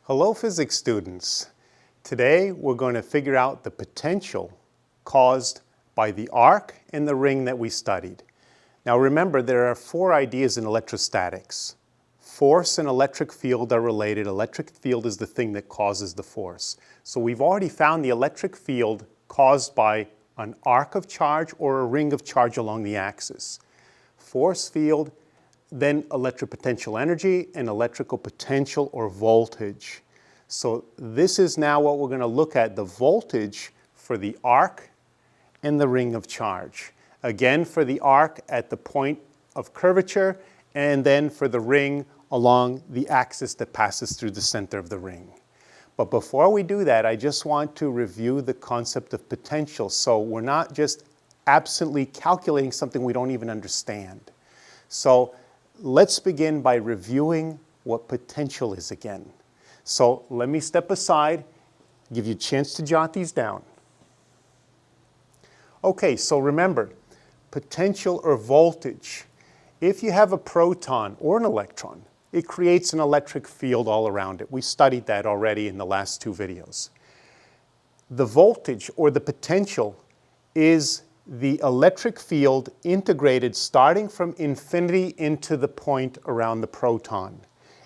Hello physics students. Today we're going to figure out the potential caused by the arc and the ring that we studied. Now remember, there are four ideas in electrostatics. Force and electric field are related. Electric field is the thing that causes the force. So we've already found the electric field caused by an arc of charge or a ring of charge along the axis. Force field, then electric potential energy, and electrical potential or voltage. So this is now what we're going to look at, the voltage for the arc and the ring of charge. Again, for the arc at the point of curvature, and then for the ring along the axis that passes through the center of the ring. But before we do that, I just want to review the concept of potential, so we're not just absently calculating something we don't even understand. So let's begin by reviewing what potential is again. So let me step aside, give you a chance to jot these down. Okay, so remember, potential or voltage. If you have a proton or an electron, it creates an electric field all around it. We studied that already in the last two videos. The voltage or the potential is the electric field integrated starting from infinity into the point around the proton.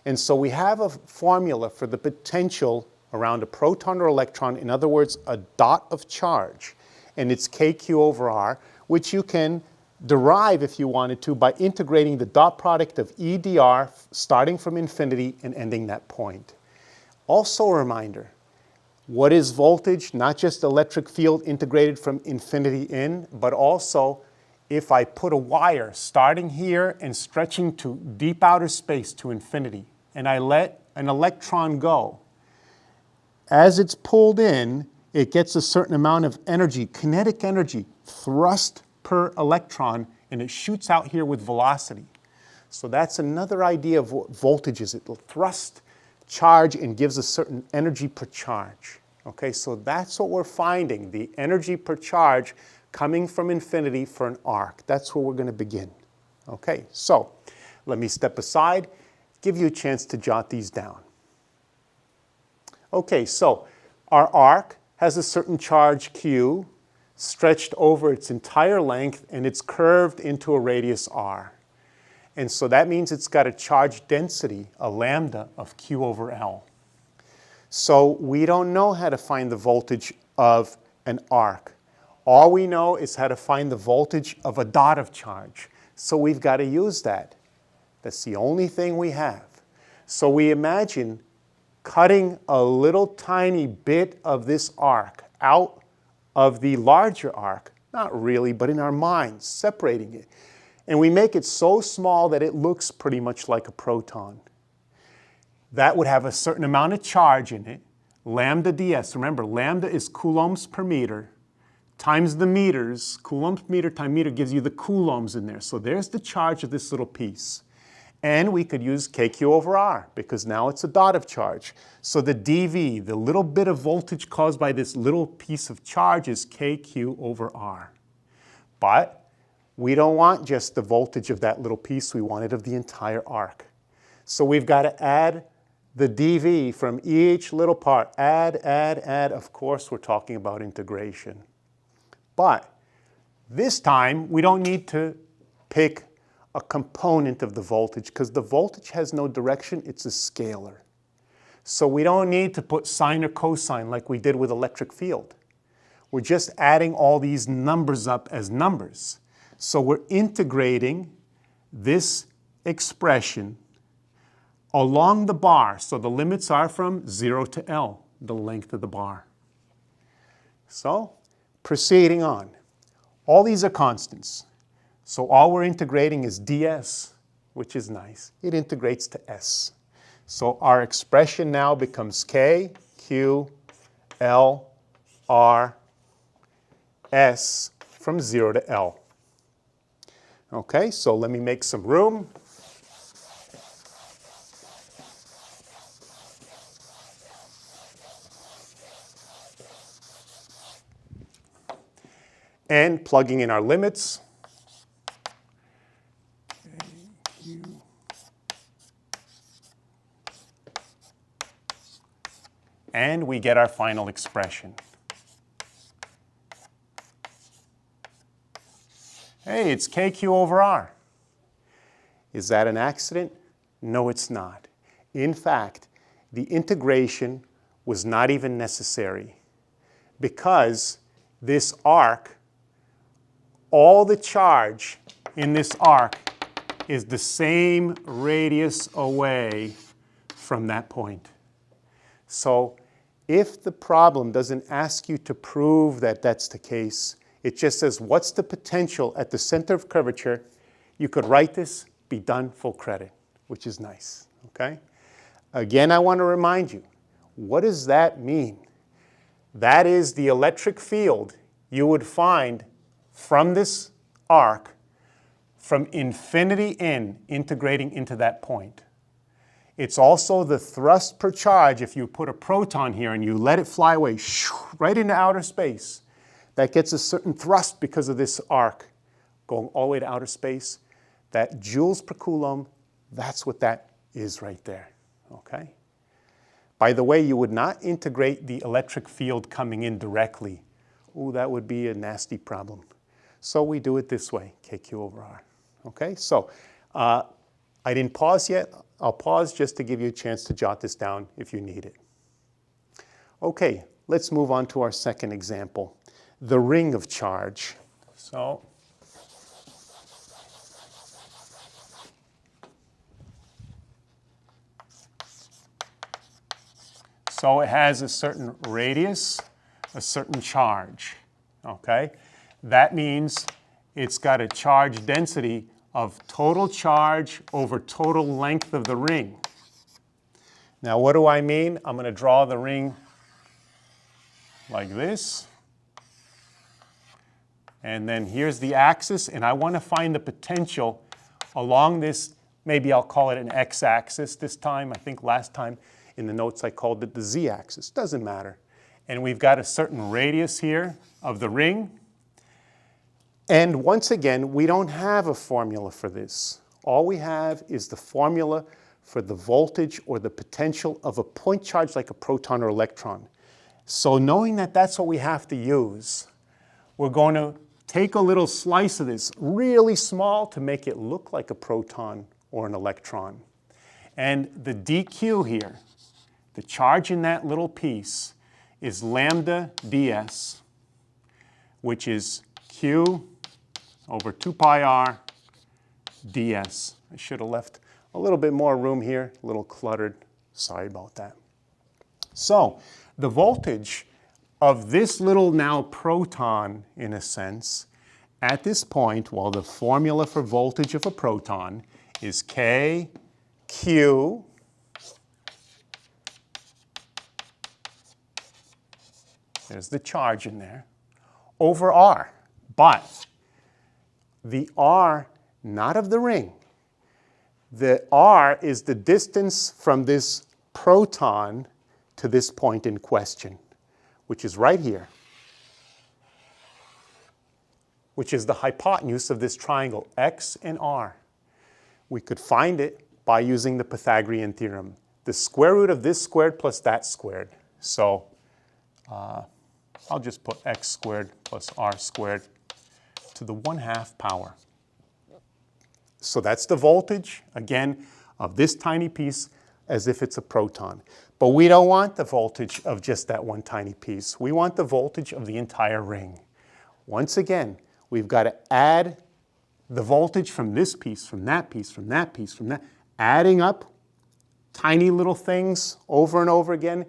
And so we have a formula for the potential around a proton or electron, in other words, a dot of charge. And it's kq over r, which you can derive if you wanted to by integrating the dot product of E dr starting from infinity and ending that point. Also a reminder, what is voltage? Not just electric field integrated from infinity in, but also if I put a wire starting here and stretching to deep outer space to infinity, and I let an electron go. As it's pulled in, it gets a certain amount of energy, kinetic energy, thrust per electron, and it shoots out here with velocity. So that's another idea of what voltage is. It will thrust charge and gives a certain energy per charge. Okay, so that's what we're finding, the energy per charge coming from infinity for an arc. That's where we're going to begin. Okay, so let me step aside, give you a chance to jot these down. Okay, so our arc has a certain charge q stretched over its entire length, and it's curved into a radius r. And so that means it's got a charge density, a lambda, of q over L. So we don't know how to find the voltage of an arc. All we know is how to find the voltage of a dot of charge. So we've got to use that. That's the only thing we have. So we imagine cutting a little tiny bit of this arc out of the larger arc, not really, but in our minds, separating it. And we make it so small that it looks pretty much like a proton. That would have a certain amount of charge in it, lambda ds. Remember, lambda is coulombs per meter times the meters. Coulombs per meter times meter gives you the coulombs in there. So there's the charge of this little piece. And we could use kq over r, because now it's a dot of charge. So the dV, the little bit of voltage caused by this little piece of charge, is kq over r. But we don't want just the voltage of that little piece, we want it of the entire arc. So we've got to add the dV from each little part. Add, of course we're talking about integration. But this time we don't need to pick a component of the voltage, because the voltage has no direction, it's a scalar. So we don't need to put sine or cosine like we did with electric field. We're just adding all these numbers up as numbers. So we're integrating this expression along the bar. So the limits are from 0 to L, the length of the bar. So proceeding on. All these are constants. So all we're integrating is ds, which is nice. It integrates to s. So our expression now becomes k, q, l, r, s from 0 to L. Okay, so let me make some room. And plugging in our limits. And we get our final expression. Hey, it's KQ over R. Is that an accident? No, it's not. In fact, the integration was not even necessary because this arc, all the charge in this arc is the same radius away from that point. So if the problem doesn't ask you to prove that that's the case, it just says what's the potential at the center of curvature, you could write this, be done, full credit, which is nice, okay? Again, I want to remind you, what does that mean? That is the electric field you would find from this arc from infinity in, integrating into that point. It's also the thrust per charge if you put a proton here and you let it fly away right into outer space. That gets a certain thrust because of this arc going all the way to outer space. That joules per coulomb, that's what that is right there, okay? By the way, you would not integrate the electric field coming in directly. Ooh, that would be a nasty problem. So we do it this way, KQ over R, okay? So I didn't pause yet. I'll pause just to give you a chance to jot this down if you need it. Okay, let's move on to our second example, the ring of charge. So it has a certain radius, a certain charge, okay? That means it's got a charge density of total charge over total length of the ring. Now what do I mean? I'm going to draw the ring like this. And then here's the axis, and I want to find the potential along this, maybe I'll call it an x-axis this time. I think last time in the notes I called it the z-axis. Doesn't matter. And we've got a certain radius here of the ring. And once again, we don't have a formula for this. All we have is the formula for the voltage or the potential of a point charge like a proton or electron. So knowing that that's what we have to use, we're going to take a little slice of this, really small, to make it look like a proton or an electron. And the dq here, the charge in that little piece, is lambda ds, which is q over 2 pi r ds. I should have left a little bit more room here, a little cluttered. Sorry about that. So the voltage of this little now proton, in a sense, at this point, well, the formula for voltage of a proton is K, Q, there's the charge in there, over R. But the R, not of the ring, the R is the distance from this proton to this point in question, which is right here, which is the hypotenuse of this triangle, X and R. We could find it by using the Pythagorean theorem, the square root of this squared plus that squared. So I'll just put X squared plus R squared to the 1/2 power. So that's the voltage, again, of this tiny piece as if it's a proton. But we don't want the voltage of just that one tiny piece. We want the voltage of the entire ring. Once again, we've got to add the voltage from this piece, from that piece, from that piece, from that. Adding up tiny little things over and over again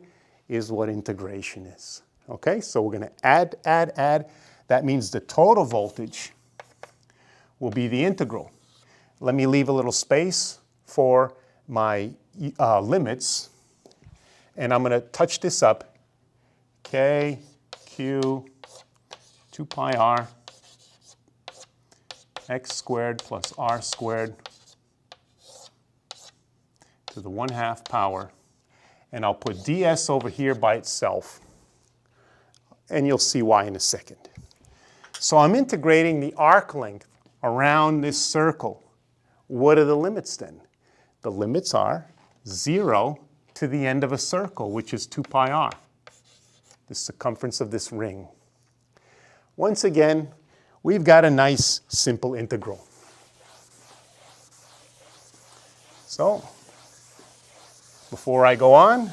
is what integration is. Okay, so we're going to add, add, add. That means the total voltage will be the integral. Let me leave a little space for my limits. And I'm going to touch this up. K, Q, 2 pi r, x squared plus r squared to the 1/2 power. And I'll put ds over here by itself. And you'll see why in a second. So I'm integrating the arc length around this circle. What are the limits then? The limits are 0 to the end of a circle, which is 2 pi r, the circumference of this ring. Once again, we've got a nice simple integral. So, before I go on,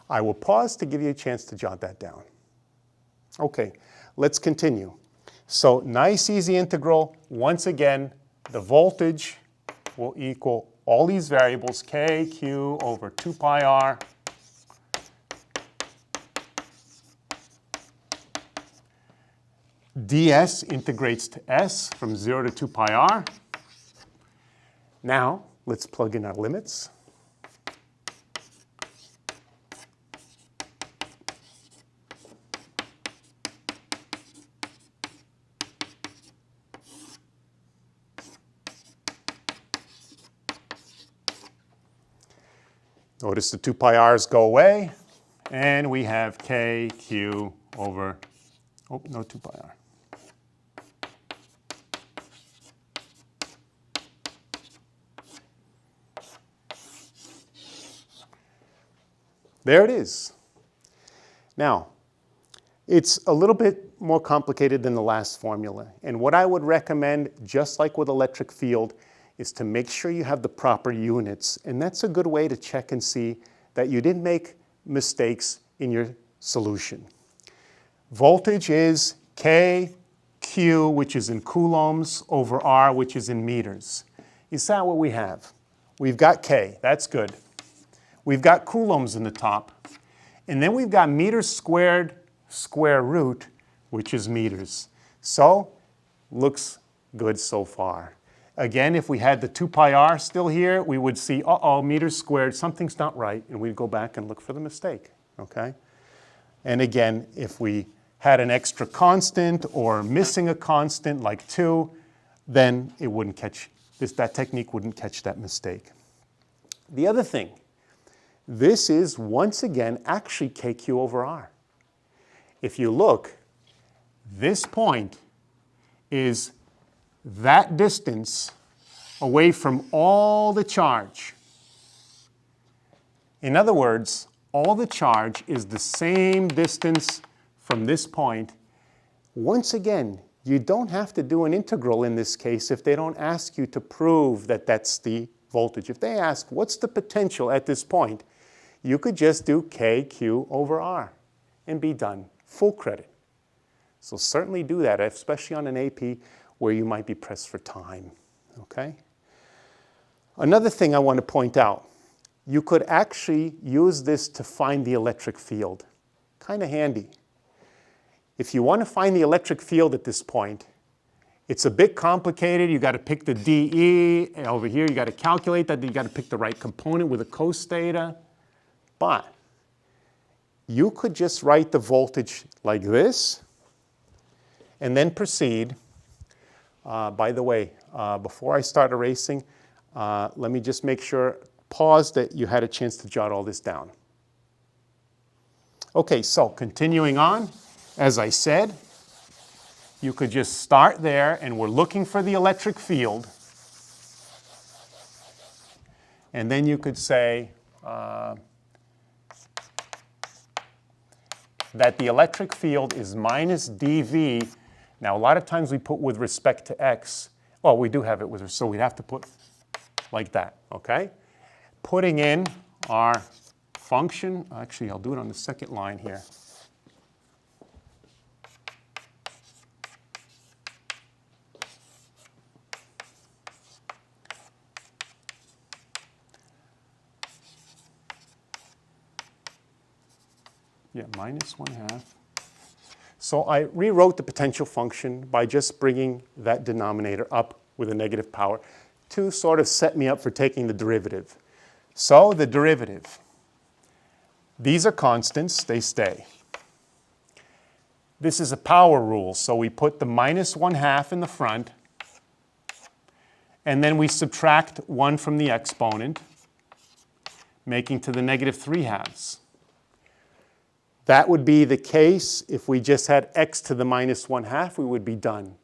I will pause to give you a chance to jot that down. Okay, let's continue. So, nice easy integral. Once again, the voltage will equal all these variables, k, q over 2 pi r ds integrates to s from 0 to 2 pi r. Now, let's plug in our limits. Notice the 2 pi r's go away, and we have k, q over, oh, no 2 pi r. There it is. Now, it's a little bit more complicated than the last formula. And what I would recommend, just like with electric field, is to make sure you have the proper units. And that's a good way to check and see that you didn't make mistakes in your solution. Voltage is K, Q, which is in coulombs, over R, which is in meters. Is that what we have? We've got K. That's good. We've got coulombs in the top. And then we've got meters squared square root, which is meters. So, looks good so far. Again, if we had the 2 pi r still here, we would see, uh-oh, meters squared, something's not right, and we'd go back and look for the mistake, okay? And again, if we had an extra constant or missing a constant like 2, then it wouldn't catch, that technique wouldn't catch that mistake. The other thing, this is once again actually kq over r. If you look, this point is that distance away from all the charge. In other words, all the charge is the same distance from this point. Once again, you don't have to do an integral in this case if they don't ask you to prove that that's the voltage. If they ask, what's the potential at this point, you could just do kq over r and be done. Full credit. So certainly do that, especially on an AP where you might be pressed for time, okay? Another thing I want to point out, you could actually use this to find the electric field. Kind of handy. If you want to find the electric field at this point, it's a bit complicated. You got to pick the dE. Over here, you got to calculate that. You got to pick the right component with a cos theta. But you could just write the voltage like this and then proceed. By the way, before I start erasing, let me just make sure, pause that you had a chance to jot all this down. Okay, so continuing on, as I said, you could just start there, and we're looking for the electric field. And then you could say that the electric field is minus dV. Now, a lot of times we put with respect to x. Well, we do have it with, so we'd have to put like that, okay? Putting in our function, actually, I'll do it on the second line here. Yeah, minus 1/2. So I rewrote the potential function by just bringing that denominator up with a negative power to sort of set me up for taking the derivative. So the derivative, these are constants, they stay. This is a power rule, so we put the minus 1/2 in the front, and then we subtract 1 from the exponent, making to the negative 3/2. That would be the case if we just had x to the minus 1/2, we would be done.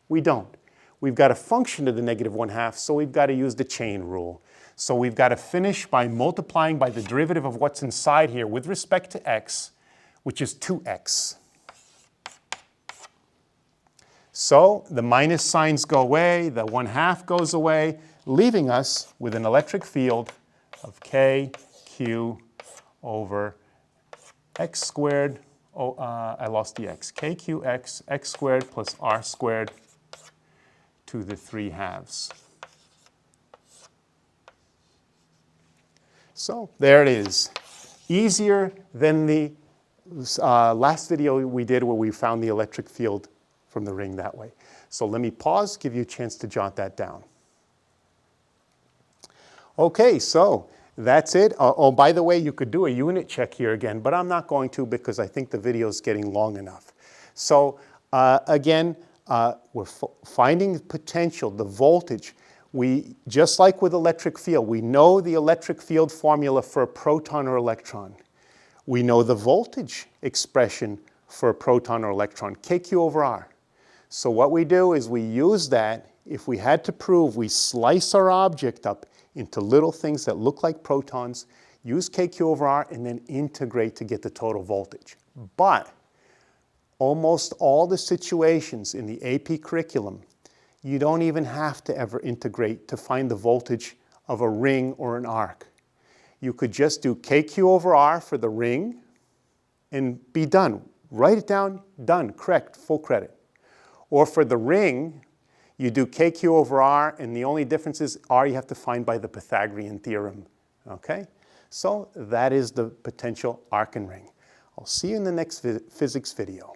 We don't. We've got a function to the negative 1/2, so we've got to use the chain rule. So we've got to finish by multiplying by the derivative of what's inside here with respect to x, which is 2x. So the minus signs go away, the 1/2 goes away, leaving us with an electric field of kq over x squared. Oh, I lost the x. kqx x squared plus r squared to the 3/2. So there it is. Easier than the last video we did where we found the electric field from the ring that way. So let me pause, give you a chance to jot that down. Okay, so that's it. Oh, by the way, you could do a unit check here again, but I'm not going to because I think the video is getting long enough. So again, we're finding potential, the voltage. We, just like with electric field, we know the electric field formula for a proton or electron. We know the voltage expression for a proton or electron, kq over r. So what we do is we use that. If we had to prove, we slice our object up into little things that look like protons, use kq over r, and then integrate to get the total voltage. But almost all the situations in the AP curriculum, you don't even have to ever integrate to find the voltage of a ring or an arc. You could just do kq over r for the ring and be done. Write it down, done, correct, full credit. Or for the ring, you do kq over r, and the only difference is r you have to find by the Pythagorean theorem. Okay? So that is the potential arc and ring. I'll see you in the next physics video.